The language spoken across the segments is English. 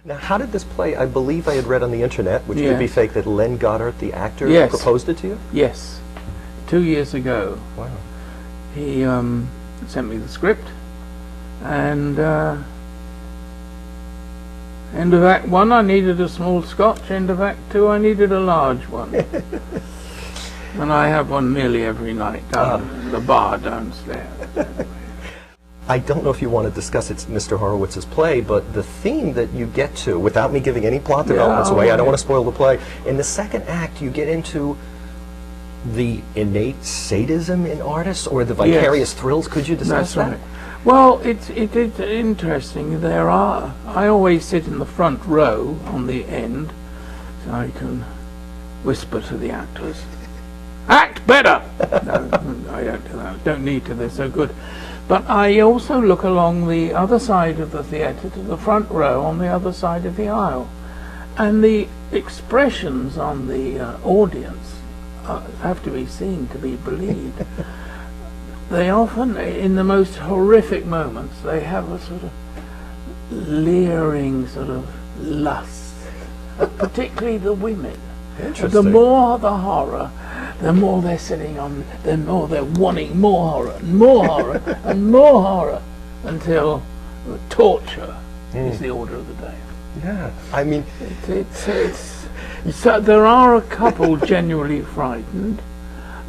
Now, how did this play? I believe I had read on the internet, which could be fake, that Len Goddard, the actor, proposed it to you? Yes, 2 years ago. Wow. He sent me the script, and end of Act 1 I needed a small scotch, end of Act 2 I needed a large one. And I have one nearly every night down in the bar downstairs. I don't know if you want to discuss Mr. Horowitz's play, but the theme that you get to, without me giving any plot developments away, I don't want to spoil the play, in the second act you get into the innate sadism in artists, or the vicarious thrills. Could you discuss that? Right. Well, it's interesting. I always sit in the front row on the end, so I can whisper to the actors, "Act better!" No, I don't do that. I don't need to, they're so good. But I also look along the other side of the theatre to the front row on the other side of the aisle. And the expressions on the audience have to be seen to be believed. They often, in the most horrific moments, they have a sort of leering sort of lust, particularly the women. The more the horror, the more they're sitting on, the more they're wanting more horror, and more horror, and more horror, until torture is the order of the day. Yeah, I mean... So there are a couple genuinely frightened,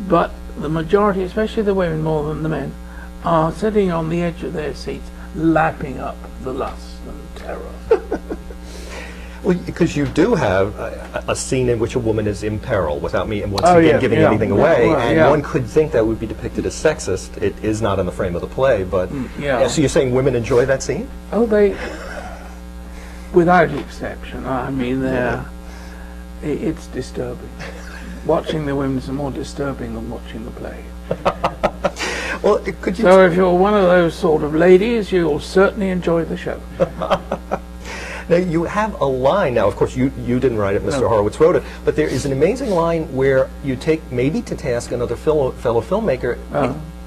but the majority, especially the women more than the men, are sitting on the edge of their seats, lapping up the lust and terror. Well, because you do have a scene in which a woman is in peril, without me once again giving anything away, and one could think that would be depicted as sexist. It is not in the frame of the play, but so you're saying women enjoy that scene? Oh, they, without exception. I mean, it's disturbing. Watching the women is more disturbing than watching the play. Well, could you? So if you're one of those sort of ladies, you'll certainly enjoy the show. Now, you have a line, now of course you didn't write it, Mr. Horowitz wrote it, but there is an amazing line where you take maybe to task another fellow filmmaker.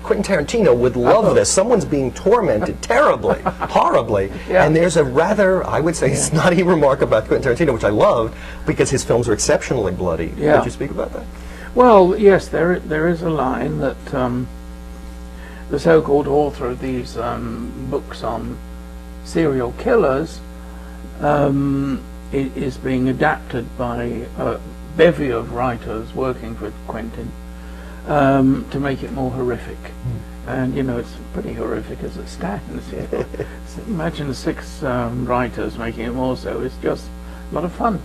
Quentin Tarantino would love this. Someone's being tormented terribly, horribly, and there's a rather, I would say, snotty remark about Quentin Tarantino, which I loved, because his films are exceptionally bloody. Could you speak about that? Well, yes, there is a line that the so-called author of these books on serial killers is being adapted by a bevy of writers working for Quentin to make it more horrific. And you know, it's pretty horrific as it stands here. So imagine 6 writers making it more so. It's just a lot of fun.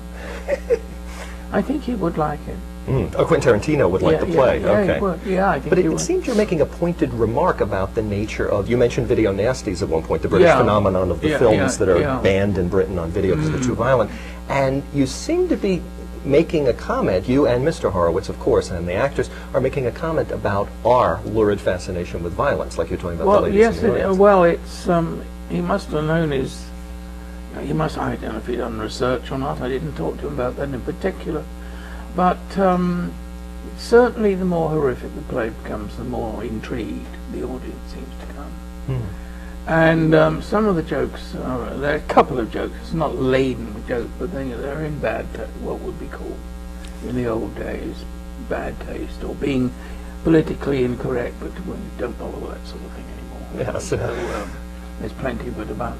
I think he would like it. Quentin Tarantino would like the play. Okay. I think but it seems you're making a pointed remark about the nature of, you mentioned video nasties at one point, the British phenomenon of the films that are banned in Britain on video because they're too violent. And you seem to be making a comment, you and Mr. Horowitz, of course, and the actors, are making a comment about our lurid fascination with violence, like you're talking about the ladies in the audience. Well, it's, he must have known his, I don't know if he'd done research or not, I didn't talk to him about that in particular. But certainly the more horrific the play becomes, the more intrigued the audience seems to come. And some of the jokes, there are a couple of jokes, it's not laden with jokes, but they're in bad, what would be called in the old days, bad taste, or being politically incorrect, but we don't follow that sort of thing anymore. Yes. So there's plenty of it about.